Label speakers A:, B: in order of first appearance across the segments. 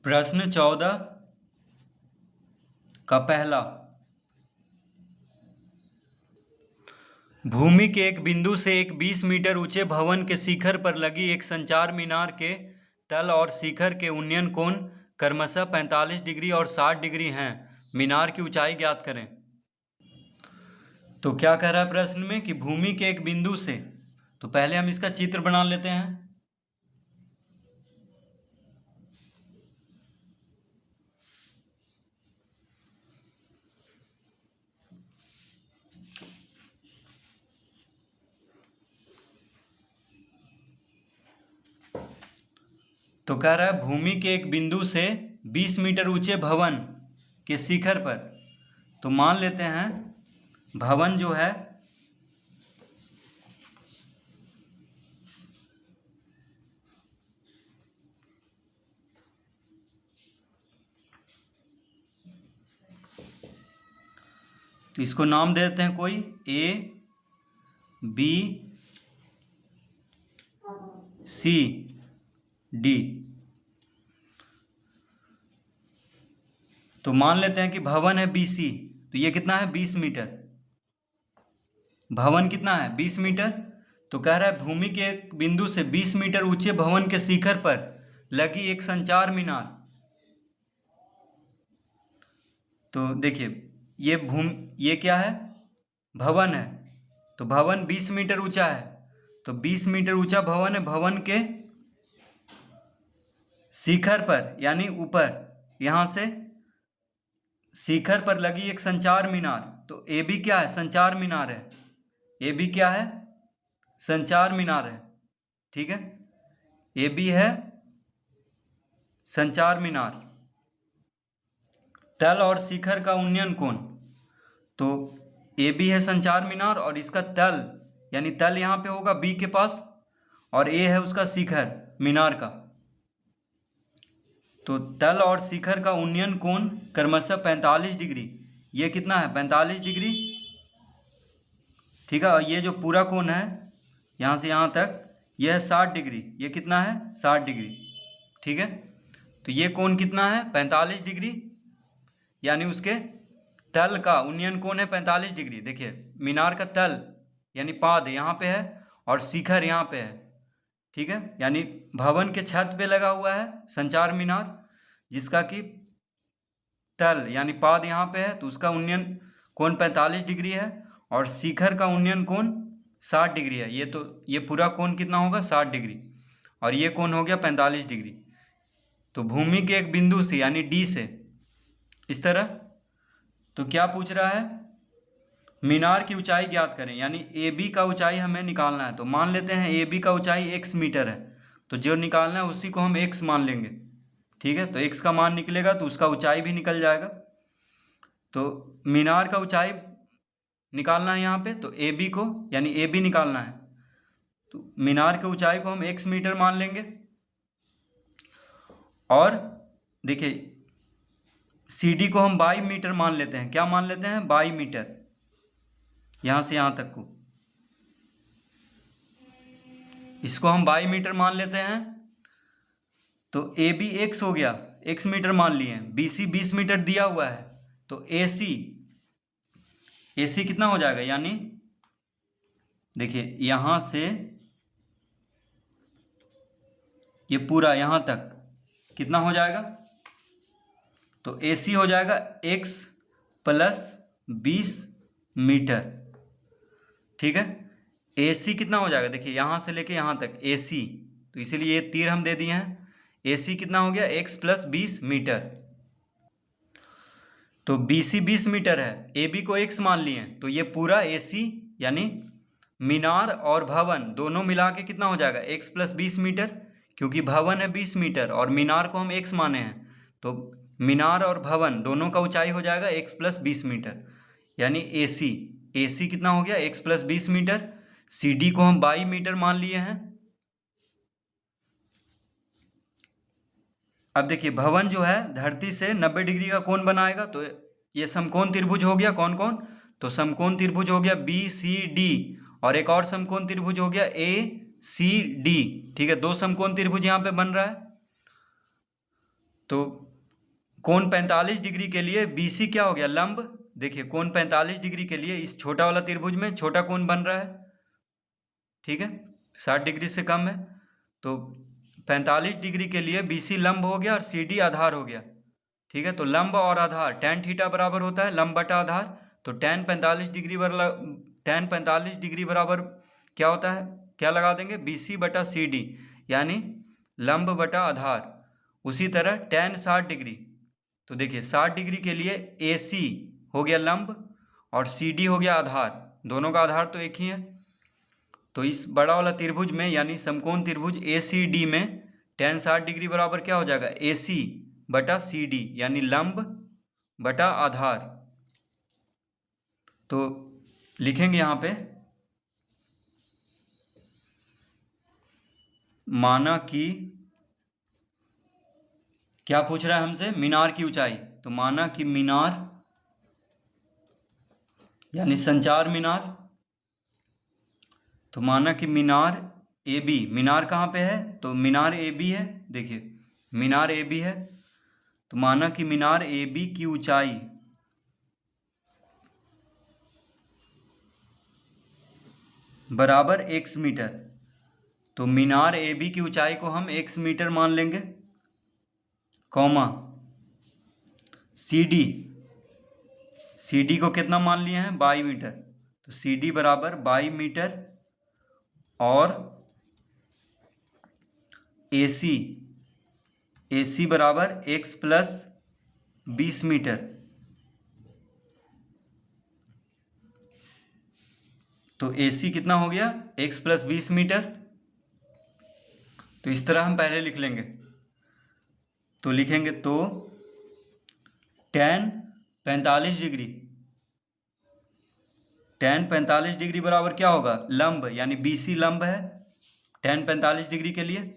A: प्रश्न 14 का पहला, भूमि के एक बिंदु से एक 20 मीटर ऊंचे भवन के शिखर पर लगी एक संचार मीनार के तल और शिखर के उन्नयन कोण क्रमशः 45 डिग्री और 60 डिग्री हैं। मीनार की ऊंचाई ज्ञात करें। तो क्या कह रहा है प्रश्न में कि भूमि के एक बिंदु से, तो पहले हम इसका चित्र बना लेते हैं। तो कह रहा है भूमि के एक बिंदु से 20 मीटर ऊंचे भवन के शिखर पर, तो मान लेते हैं भवन जो है तो इसको नाम दे देते हैं कोई A, B, C, D। तो मान लेते हैं कि भवन है BC, तो ये कितना है 20 मीटर। भवन कितना है 20 मीटर। तो कह रहा है भूमि के एक बिंदु से 20 मीटर ऊंचे भवन के शिखर पर लगी एक संचार मीनार। तो देखिए ये क्या है, भवन है। तो भवन 20 मीटर ऊंचा है, तो 20 मीटर ऊंचा भवन है। भवन के शिखर पर यानी ऊपर, यहां से शिखर पर लगी एक संचार मीनार। तो AB क्या है, संचार मीनार है। AB क्या है, संचार मीनार है। ठीक है, AB है संचार मीनार। तल और शिखर का उन्नयन कोण, तो AB है संचार मीनार और इसका तल यानी तल यहाँ पे होगा B के पास, और A है उसका शिखर मीनार का। तो तल और शिखर का उन्नयन कोण क्रमशः 45 डिग्री। ये कितना है 45 डिग्री। ठीक है, और ये जो पूरा कोण है यहाँ से यहाँ तक, यह है 60 डिग्री। ये कितना है 60 डिग्री। ठीक है, तो ये कोण कितना है 45 डिग्री, यानी उसके तल का उन्नयन कोण है 45 डिग्री। देखिए मीनार का तल यानी पाद यहाँ पे है और शिखर यहाँ पे है। ठीक है, यानी भवन के छत पे लगा हुआ है संचार मीनार, जिसका कि तल यानी पाद यहाँ पे है, तो उसका उन्नयन कोण 45 डिग्री है और शिखर का उन्नयन कोण 60 डिग्री है। ये पूरा कोण कितना होगा 60 डिग्री, और ये कोण हो गया 45 डिग्री। तो भूमि के एक बिंदु से यानी D से इस तरह, तो क्या पूछ रहा है, मीनार की ऊंचाई ज्ञात करें, यानी AB का ऊंचाई हमें निकालना है। तो मान लेते हैं AB का ऊंचाई x मीटर है, तो जो निकालना है उसी को हम x मान लेंगे। ठीक है, तो x का मान निकलेगा तो उसका ऊंचाई भी निकल जाएगा। तो मीनार का ऊंचाई निकालना है यहाँ पे, तो AB को यानी AB निकालना है, तो मीनार की ऊंचाई को हम x मीटर मान लेंगे। और देखिए CD को हम 22 मीटर मान लेते हैं। क्या मान लेते हैं 22 मीटर, यहां से यहां तक को इसको हम 22 मीटर मान लेते हैं। तो AB x हो गया, x मीटर मान लिए। BC 20 मीटर दिया हुआ है, तो AC कितना हो जाएगा, यानी देखिए यहां से ये पूरा यहां तक कितना हो जाएगा, तो AC हो जाएगा x प्लस 20 मीटर। ठीक है, AC कितना हो जाएगा, देखिए यहां से लेके यहां तक AC, तो इसीलिए ये तीर हम दे दिए हैं। AC कितना हो गया x प्लस 20 मीटर। तो BC 20 मीटर है, AB को x मान लिए, तो ये पूरा AC यानी मीनार और भवन दोनों मिला के कितना हो जाएगा x प्लस 20 मीटर, क्योंकि भवन है 20 मीटर और मीनार को हम x माने हैं। तो मीनार और भवन दोनों का ऊंचाई हो जाएगा x प्लस 20 मीटर, यानी AC कितना हो गया x प्लस 20 मीटर। CD को हम 22 मीटर मान लिए हैं। अब देखिए भवन जो है धरती से 90 डिग्री का कोण बनाएगा, तो ये समकोण त्रिभुज हो गया। कौन कौन, तो समकोण त्रिभुज हो गया BCD, और एक और समकोण त्रिभुज हो गया ACD। ठीक है, दो समकोण त्रिभुज यहाँ पे बन रहा है। तो कोण 45 डिग्री के लिए BC क्या हो गया, लंब। देखिए कोण 45 डिग्री के लिए इस छोटा वाला त्रिभुज में छोटा कोण बन रहा है, ठीक है, 60 डिग्री से कम है। तो 45 डिग्री के लिए BC लंब हो गया और CD आधार हो गया, ठीक है। तो लंब और आधार tan थीटा बराबर होता है लंब बटा आधार। तो tan 45 डिग्री बराबर क्या होता है, क्या लगा देंगे, BC बटा CD, यानी लंब बटा आधार। उसी तरह tan 60 डिग्री, तो देखिए 60 डिग्री के लिए AC हो गया लंब और CD हो गया आधार, दोनों का आधार तो एक ही है। तो इस बड़ा वाला त्रिभुज में यानी समकोण त्रिभुज ACD में tan 60 डिग्री बराबर क्या हो जाएगा, AC बटा CD, यानी लंब बटा आधार। तो लिखेंगे यहाँ पे, माना कि क्या पूछ रहा है हमसे, मीनार की ऊंचाई। तो माना कि मीनार यानी संचार मीनार, तो माना कि मीनार AB, मीनार कहाँ पे है, तो मीनार AB है, देखिए मीनार AB है। तो माना कि मीनार AB की ऊंचाई बराबर x मीटर। तो मीनार AB की ऊंचाई को हम x मीटर मान लेंगे, कॉमा CD को कितना मान लिए हैं, 22 मीटर। तो CD बराबर 22 मीटर और AC बराबर x प्लस 20 मीटर। तो AC कितना हो गया, x प्लस 20 मीटर। तो इस तरह हम पहले लिख लेंगे। तो लिखेंगे तो tan 45 डिग्री बराबर क्या होगा, लंब, यानी BC लंब है tan 45 डिग्री के लिए,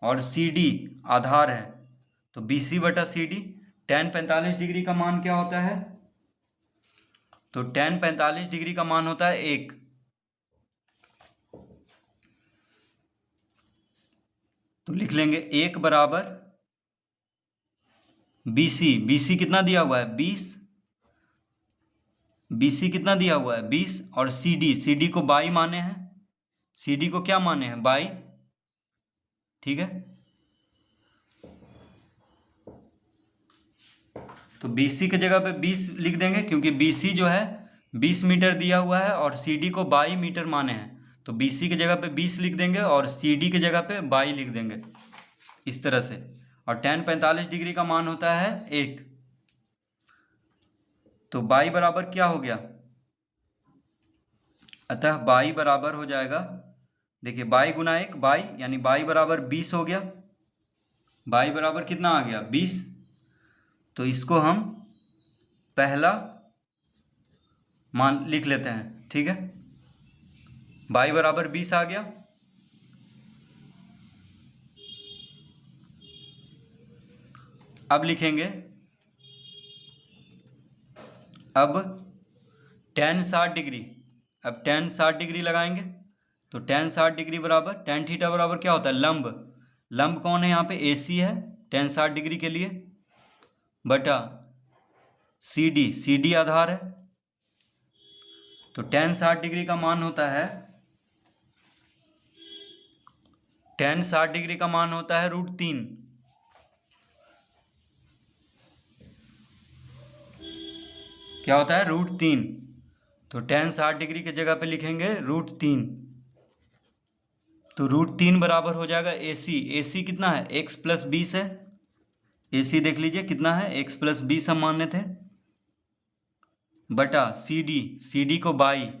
A: और CD आधार है। तो BC बटा CD, tan 45 डिग्री का मान क्या होता है, तो tan 45 डिग्री का मान होता है 1। तो लिख लेंगे 1 बराबर BC कितना दिया हुआ है, 20, BC कितना दिया हुआ है 20, और CD को 22 माने हैं, CD को क्या माने हैं, 22, ठीक है। तो BC की जगह पे 20 लिख देंगे, क्योंकि BC जो है 20 मीटर दिया हुआ है और CD को 22 मीटर माने हैं। तो BC की जगह पे 20 लिख देंगे और CD की जगह पे 22 लिख देंगे, इस तरह से। और tan 45 डिग्री का मान होता है 1। तो 22 बराबर क्या हो गया, अतः 22 बराबर हो जाएगा, देखिए 22 गुना 1 22, यानी 22 बराबर 20 हो गया। 22 बराबर कितना आ गया, 20। तो इसको हम पहला मान लिख लेते हैं, ठीक है। 22 बराबर 20 आ गया। अब लिखेंगे, अब tan 60 डिग्री, अब tan 60 डिग्री लगाएंगे। तो tan 60 डिग्री बराबर tan थीटा बराबर क्या होता है, लंब। लंब कौन है यहाँ पे, AC है tan 60 डिग्री के लिए, बटा CD आधार है। तो tan 60 डिग्री का मान होता है, tan 60 डिग्री का मान होता है √3। क्या होता है, √3। तो tan 60 डिग्री की जगह पे लिखेंगे √3। तो √3 बराबर हो जाएगा AC कितना है, x प्लस 20 है। AC देख लीजिए कितना है, x प्लस 20 हम माने थे, बटा CD को 22,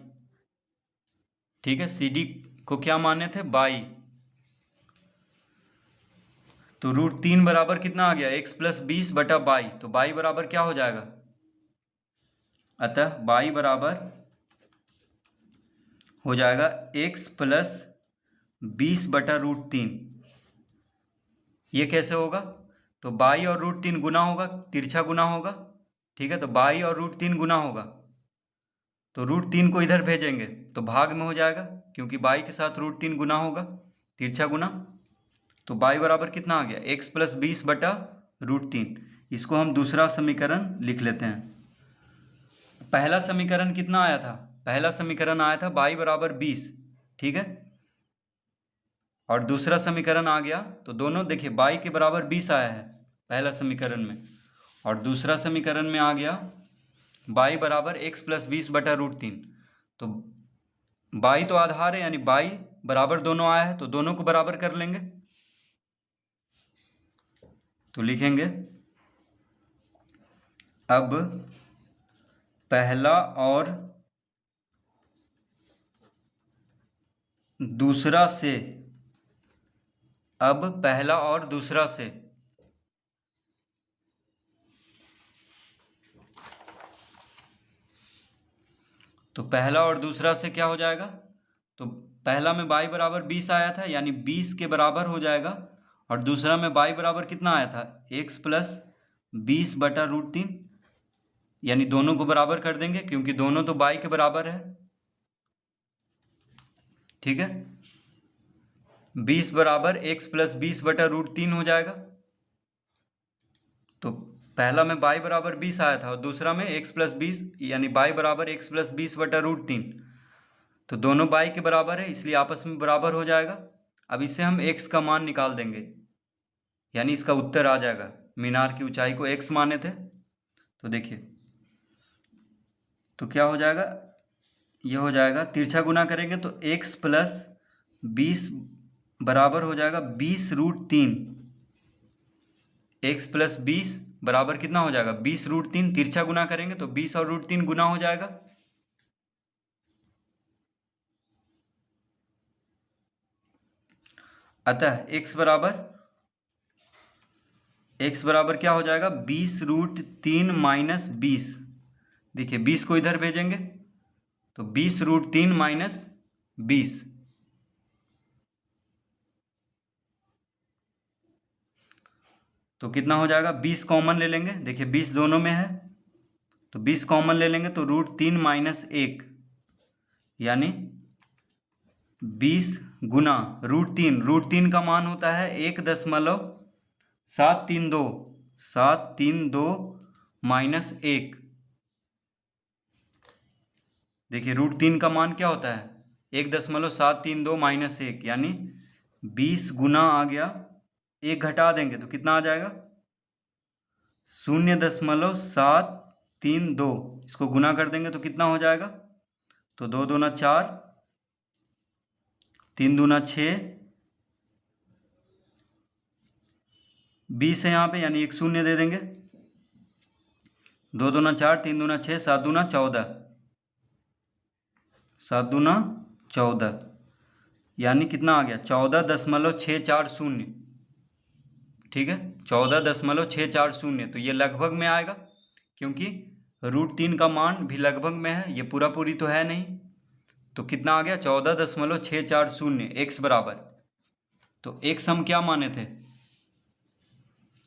A: ठीक है, CD को क्या माने थे, 22। तो √3 बराबर कितना आ गया, x प्लस 20 बटा 22। तो 22 बराबर क्या हो जाएगा, अतः 22 बराबर हो जाएगा x प्लस 20 बटा √3। ये कैसे होगा, तो 22 और √3 गुना होगा, तिरछा गुना होगा, ठीक है। तो 22 और √3 गुना होगा, तो √3 को इधर भेजेंगे तो भाग में हो जाएगा, क्योंकि 22 के साथ √3 गुना होगा, तिरछा गुना। तो 22 बराबर कितना आ गया, x प्लस 20 बटा √3। इसको हम दूसरा समीकरण लिख लेते हैं। पहला समीकरण कितना आया था? पहला समीकरण आया था y बराबर 20, ठीक है। और दूसरा समीकरण आ गया, तो दोनों देखिए y के बराबर 20 आया है पहला समीकरण में, और दूसरा समीकरण में आ गया y बराबर x + 20/√3। तो y तो आधार है, यानी y बराबर दोनों आया है, तो दोनों को बराबर कर लेंगे। तो लिखेंगे अब पहला और दूसरा से, अब पहला और दूसरा से तो पहला और दूसरा से क्या हो जाएगा? तो पहला में y बराबर 20 आया था, यानी 20 के बराबर हो जाएगा, और दूसरा में y बराबर कितना आया था? x + 20/√3, यानी दोनों को बराबर कर देंगे क्योंकि दोनों तो y के बराबर है, ठीक है। 20 बराबर x + 20/√3 हो जाएगा। तो पहला में y बराबर 20 आया था और दूसरा में x + 20, यानी y बराबर x + 20/√3। तो दोनों y के बराबर है, इसलिए आपस में बराबर हो जाएगा। अब इससे हम x का मान निकाल देंगे, यानी इसका उत्तर आ जाएगा। मीनार की ऊंचाई को x माने थे, तो देखिए तो क्या हो जाएगा, ये हो जाएगा तिरछा गुना करेंगे तो x + 20 बराबर हो जाएगा 20√3। x + 20 बराबर कितना हो जाएगा? 20√3। तिरछा गुना करेंगे तो 20 और √3 गुना हो जाएगा। अतः x बराबर क्या हो जाएगा? 20√3 - 20। देखिए 20 को इधर भेजेंगे तो 20√3 - 20, तो कितना हो जाएगा? 20 कॉमन ले लेंगे, देखिए 20 दोनों में है, तो 20 कॉमन ले लेंगे तो √3 - 1, यानी 20 गुना √3 का मान होता है 1.732 -1। देखिए √3 का मान क्या होता है? 1.732 - 1, यानी 20 गुना आ गया, 1 घटा देंगे तो कितना आ जाएगा? 0.732। इसको गुना कर देंगे तो कितना हो जाएगा? तो 2 दूना 4, 3 दूना 6, 20 है यहाँ पे, यानी एक शून्य दे देंगे। 2 दूना 4, 3 दूना 6, 7 दूना 14, 7 दूना 14, यानी कितना आ गया? 14.640, ठीक है, 14.640। तो ये लगभग में आएगा, क्योंकि √3 का मान भी लगभग में है, ये पूरा पूरी तो है नहीं। तो कितना आ गया? 14.640 x बराबर। तो x हम क्या माने थे?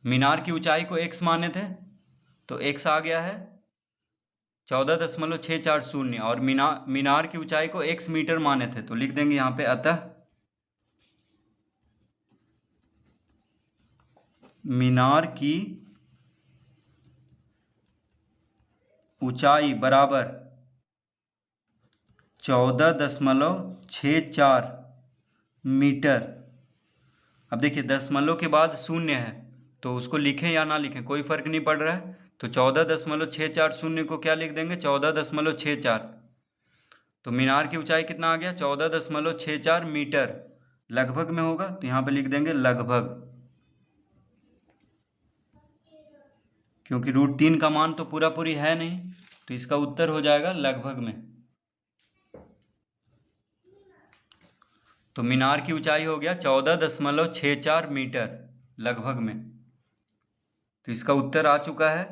A: मीनार की ऊंचाई को x माने थे, तो x आ गया है 14.640, और मीनार की ऊंचाई को x मीटर माने थे, तो लिख देंगे यहाँ पे अतः मीनार की ऊंचाई बराबर 14.64 मीटर। अब देखिए दशमलव के बाद शून्य है, तो उसको लिखें या ना लिखें कोई फर्क नहीं पड़ रहा है। तो 14.640 को क्या लिख देंगे? 14.64। तो मीनार की ऊंचाई कितना आ गया? 14.64 मीटर। लगभग में होगा तो यहाँ पे लिख देंगे लगभग, क्योंकि √3 का मान तो पूरा पूरी है नहीं, तो इसका उत्तर हो जाएगा लगभग में। तो मीनार की ऊंचाई हो गया 14.64 मीटर लगभग में, तो इसका उत्तर आ चुका है।